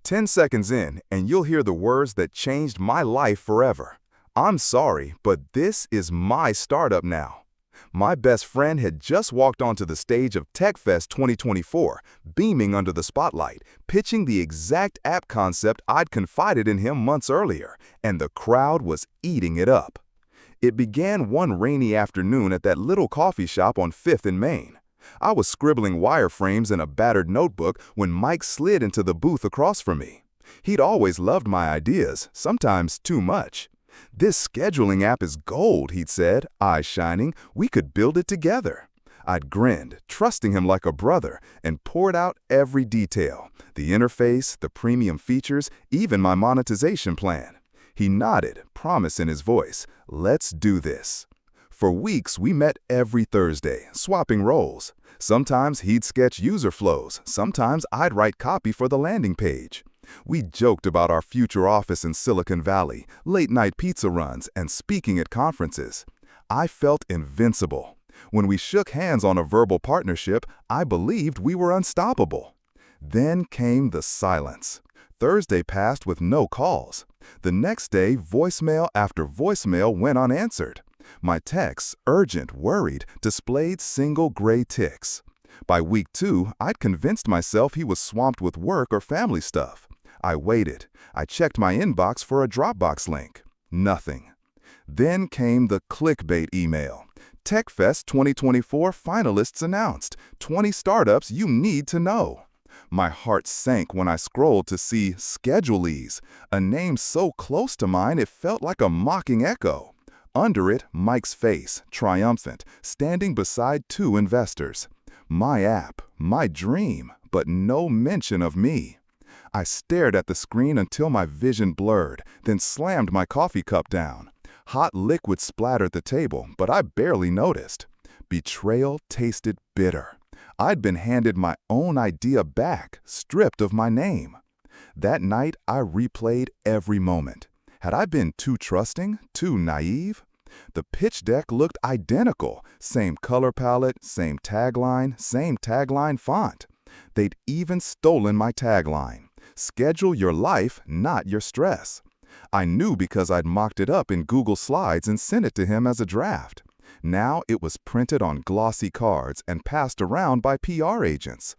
10 seconds in, and you'll hear the words that changed my life forever. I'm sorry, but this is my startup now. My best friend had just walked onto the stage of TechFest 2024, beaming under the spotlight, pitching the exact app concept I'd confided in him months earlier, and the crowd was eating it up. It began one rainy afternoon at that little coffee shop on 5th and Main. I was scribbling wireframes in a battered notebook when Mike slid into the booth across from me. He'd always loved my ideas, sometimes too much. "This scheduling app is gold," he'd said, eyes shining. "We could build it together." I'd grinned, trusting him like a brother, and poured out every detail: the interface, the premium features, even my monetization plan. He nodded, promise in his voice. "Let's do this." For weeks, we met every Thursday, swapping roles. Sometimes he'd sketch user flows, sometimes I'd write copy for the landing page. We joked about our future office in Silicon Valley, late-night pizza runs, and speaking at conferences. I felt invincible. When we shook hands on a verbal partnership, I believed we were unstoppable. Then came the silence. Thursday passed with no calls. The next day, voicemail after voicemail went unanswered. My texts, urgent, worried, displayed single gray ticks. By week 2, I'd convinced myself he was swamped with work or family stuff. I waited. I checked my inbox for a Dropbox link. Nothing. Then came the clickbait email. TechFest 2024 finalists announced. 20 startups you need to know. My heart sank when I scrolled to see Schedulees, a name so close to mine it felt like a mocking echo. Under it, Mike's face, triumphant, standing beside 2 investors. My app, my dream, but no mention of me. I stared at the screen until my vision blurred, then slammed my coffee cup down. Hot liquid splattered the table, but I barely noticed. Betrayal tasted bitter. I'd been handed my own idea back, stripped of my name. That night, I replayed every moment. Had I been too trusting, too naive? The pitch deck looked identical, same color palette, same tagline font. They'd even stolen my tagline. Schedule your life, not your stress. I knew because I'd mocked it up in Google Slides and sent it to him as a draft. Now it was printed on glossy cards and passed around by PR agents.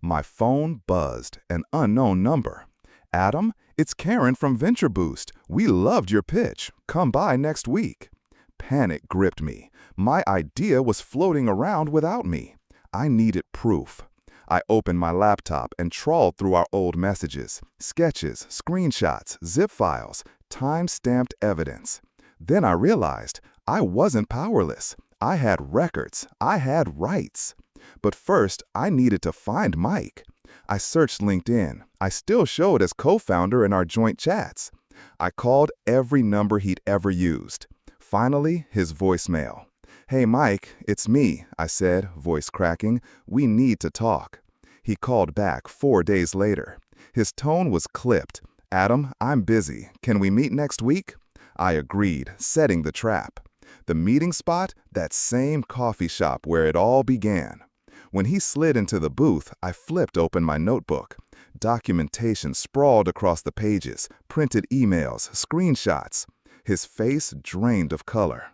My phone buzzed, an unknown number. "Adam, it's Karen from Venture Boost. We loved your pitch. Come by next week." Panic gripped me. My idea was floating around without me. I needed proof. I opened my laptop and trawled through our old messages, sketches, screenshots, zip files, time-stamped evidence. Then I realized I wasn't powerless. I had records. I had rights. But first, I needed to find Mike. I searched LinkedIn. I still showed as co-founder in our joint chats. I called every number he'd ever used. Finally, his voicemail. "Hey Mike, it's me," I said, voice cracking. "We need to talk." He called back 4 days later. His tone was clipped. "Adam, I'm busy. Can we meet next week?" I agreed, setting the trap. The meeting spot? That same coffee shop where it all began. When he slid into the booth, I flipped open my notebook. Documentation sprawled across the pages, printed emails, screenshots. His face drained of color.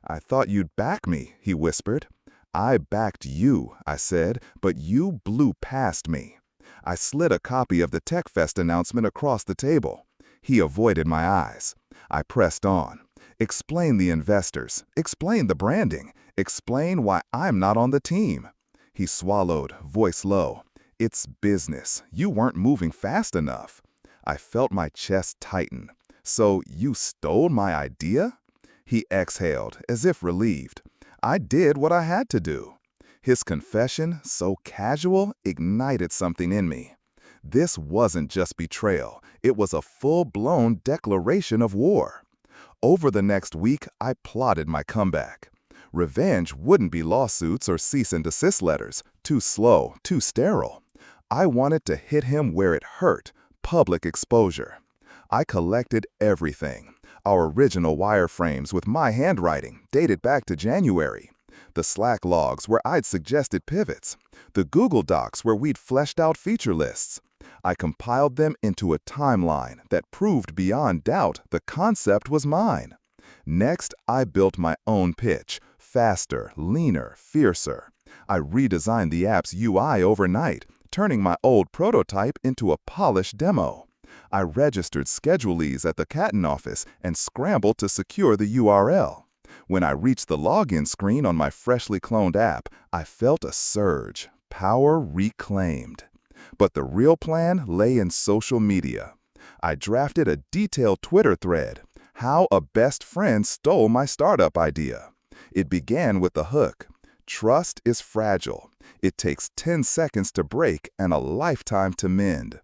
"I thought you'd back me," he whispered. "I backed you," I said, "but you blew past me." I slid a copy of the TechFest announcement across the table. He avoided my eyes. I pressed on. "Explain the investors. Explain the branding. Explain why I'm not on the team." He swallowed, voice low. "It's business. You weren't moving fast enough." I felt my chest tighten. "So you stole my idea?" He exhaled, as if relieved. "I did what I had to do." His confession, so casual, ignited something in me. This wasn't just betrayal. It was a full-blown declaration of war. Over the next week, I plotted my comeback. Revenge wouldn't be lawsuits or cease and desist letters. Too slow, too sterile. I wanted to hit him where it hurt, public exposure. I collected everything. Our original wireframes with my handwriting, dated back to January. The Slack logs where I'd suggested pivots. The Google Docs where we'd fleshed out feature lists. I compiled them into a timeline that proved beyond doubt the concept was mine. Next, I built my own pitch, faster, leaner, fiercer. I redesigned the app's UI overnight, turning my old prototype into a polished demo. I registered schedulees at the Catton office and scrambled to secure the URL. When I reached the login screen on my freshly cloned app, I felt a surge, power reclaimed. But the real plan lay in social media. I drafted a detailed Twitter thread, how a best friend stole my startup idea. It began with the hook. Trust is fragile. It takes 10 seconds to break and a lifetime to mend.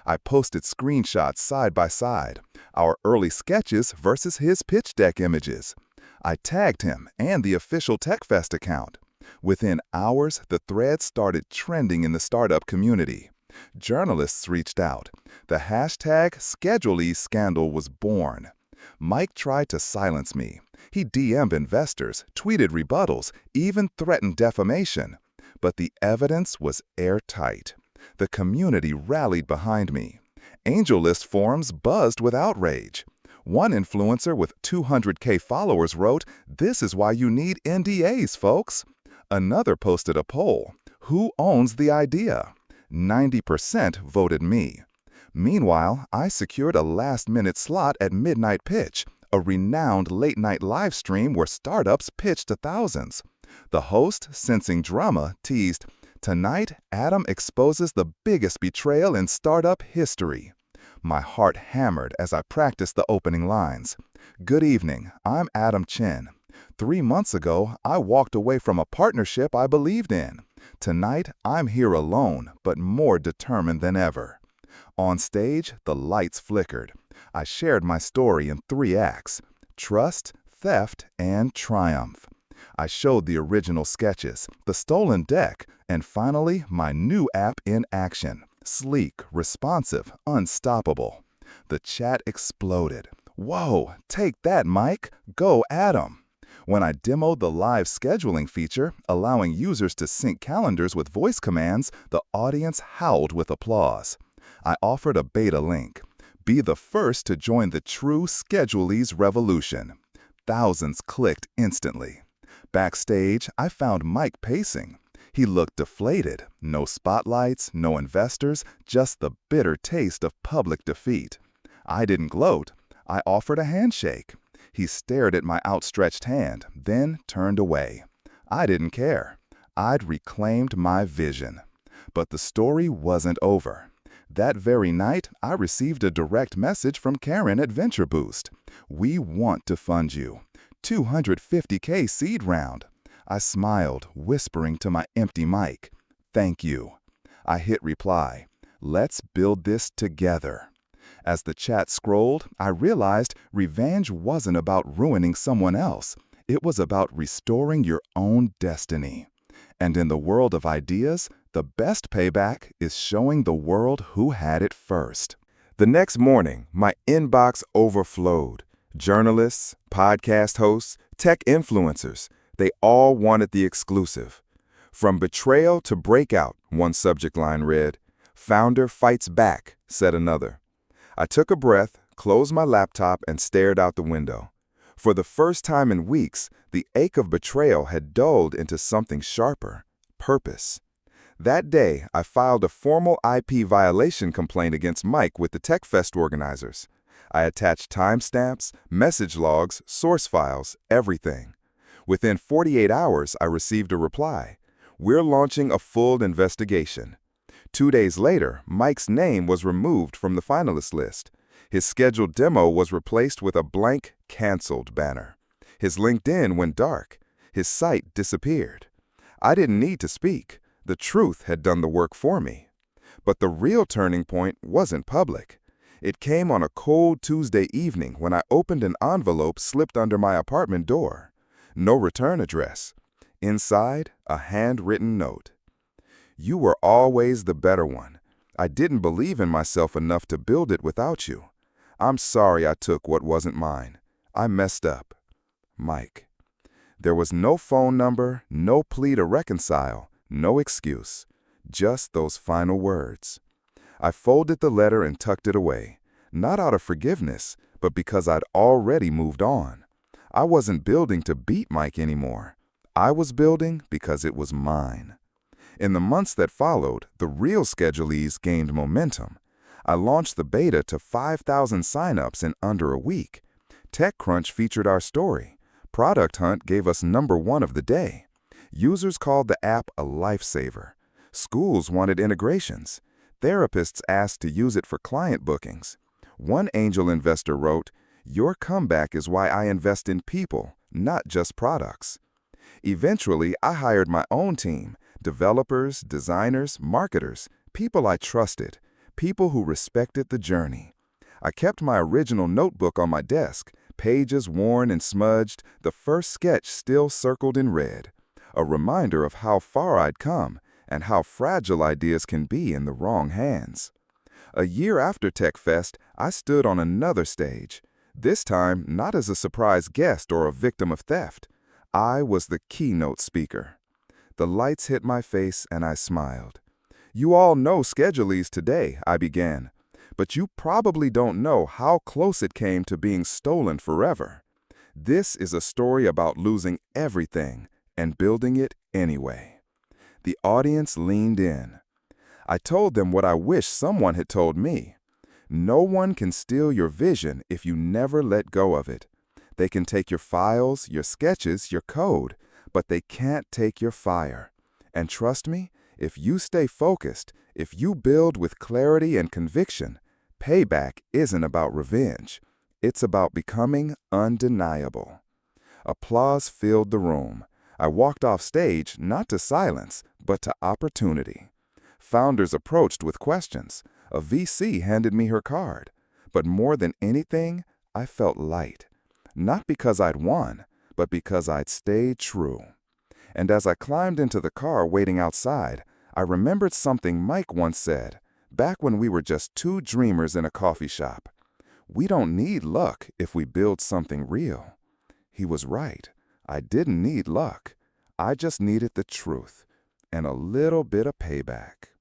I posted screenshots side by side, our early sketches versus his pitch deck images. I tagged him and the official TechFest account. Within hours, the thread started trending in the startup community. Journalists reached out. The hashtag #ScheduleScandal was born. Mike tried to silence me. He DM'd investors, tweeted rebuttals, even threatened defamation. But the evidence was airtight. The community rallied behind me. AngelList forums buzzed with outrage. One influencer with 200K followers wrote, "This is why you need NDAs, folks." Another posted a poll. Who owns the idea? 90% voted me. Meanwhile, I secured a last-minute slot at Midnight Pitch, a renowned late-night live stream where startups pitched to thousands. The host, sensing drama, teased, "Tonight, Adam exposes the biggest betrayal in startup history." My heart hammered as I practiced the opening lines. "Good evening, I'm Adam Chen. 3 months ago, I walked away from a partnership I believed in. Tonight, I'm here alone, but more determined than ever." On stage, the lights flickered. I shared my story in 3 acts: trust, theft, and triumph. I showed the original sketches, the stolen deck, and finally, my new app in action. Sleek, responsive, unstoppable. The chat exploded. "Whoa, take that, Mike. Go Adam." When I demoed the live scheduling feature, allowing users to sync calendars with voice commands, the audience howled with applause. I offered a beta link. Be the first to join the true Schedulees revolution. Thousands clicked instantly. Backstage, I found Mike pacing. He looked deflated. No spotlights, no investors, just the bitter taste of public defeat. I didn't gloat. I offered a handshake. He stared at my outstretched hand, then turned away. I didn't care. I'd reclaimed my vision. But the story wasn't over. That very night, I received a direct message from Karen at Venture Boost. "We want to fund you. 250K seed round." I smiled, whispering to my empty mic, "Thank you." I hit reply. "Let's build this together." As the chat scrolled, I realized revenge wasn't about ruining someone else. It was about restoring your own destiny. And in the world of ideas, the best payback is showing the world who had it first. The next morning, my inbox overflowed. Journalists, podcast hosts, tech influencers, they all wanted the exclusive. "From betrayal to breakout," one subject line read. "Founder fights back," said another. I took a breath, closed my laptop, and stared out the window. For the first time in weeks, the ache of betrayal had dulled into something sharper: purpose. That day, I filed a formal IP violation complaint against Mike with the TechFest organizers. I attached timestamps, message logs, source files, everything. Within 48 hours, I received a reply. "We're launching a full investigation." 2 days later, Mike's name was removed from the finalist list. His scheduled demo was replaced with a blank "canceled" banner. His LinkedIn went dark. His site disappeared. I didn't need to speak. The truth had done the work for me. But the real turning point wasn't public. It came on a cold Tuesday evening when I opened an envelope slipped under my apartment door. No return address. Inside, a handwritten note. "You were always the better one. I didn't believe in myself enough to build it without you. I'm sorry I took what wasn't mine. I messed up. Mike." There was no phone number, no plea to reconcile, no excuse. Just those final words. I folded the letter and tucked it away, not out of forgiveness, but because I'd already moved on. I wasn't building to beat Mike anymore. I was building because it was mine. In the months that followed, the real schedulees gained momentum. I launched the beta to 5,000 signups in under a week. TechCrunch featured our story. Product Hunt gave us #1 of the day. Users called the app a lifesaver. Schools wanted integrations. Therapists asked to use it for client bookings. One angel investor wrote, "Your comeback is why I invest in people, not just products." Eventually, I hired my own team, developers, designers, marketers, people I trusted, people who respected the journey. I kept my original notebook on my desk, pages worn and smudged, the first sketch still circled in red, a reminder of how far I'd come and how fragile ideas can be in the wrong hands. A year after TechFest, I stood on another stage, this time not as a surprise guest or a victim of theft. I was the keynote speaker. The lights hit my face and I smiled. "You all know schedulees today," I began, "but you probably don't know how close it came to being stolen forever. This is a story about losing everything and building it anyway." The audience leaned in. I told them what I wish someone had told me. No one can steal your vision if you never let go of it. They can take your files, your sketches, your code, but they can't take your fire. And trust me, if you stay focused, if you build with clarity and conviction, payback isn't about revenge. It's about becoming undeniable. Applause filled the room. I walked off stage not to silence, but to opportunity. Founders approached with questions. A VC handed me her card. But more than anything, I felt light. Not because I'd won, but because I'd stayed true. And as I climbed into the car waiting outside, I remembered something Mike once said, back when we were just two dreamers in a coffee shop. "We don't need luck if we build something real." He was right. I didn't need luck. I just needed the truth and a little bit of payback.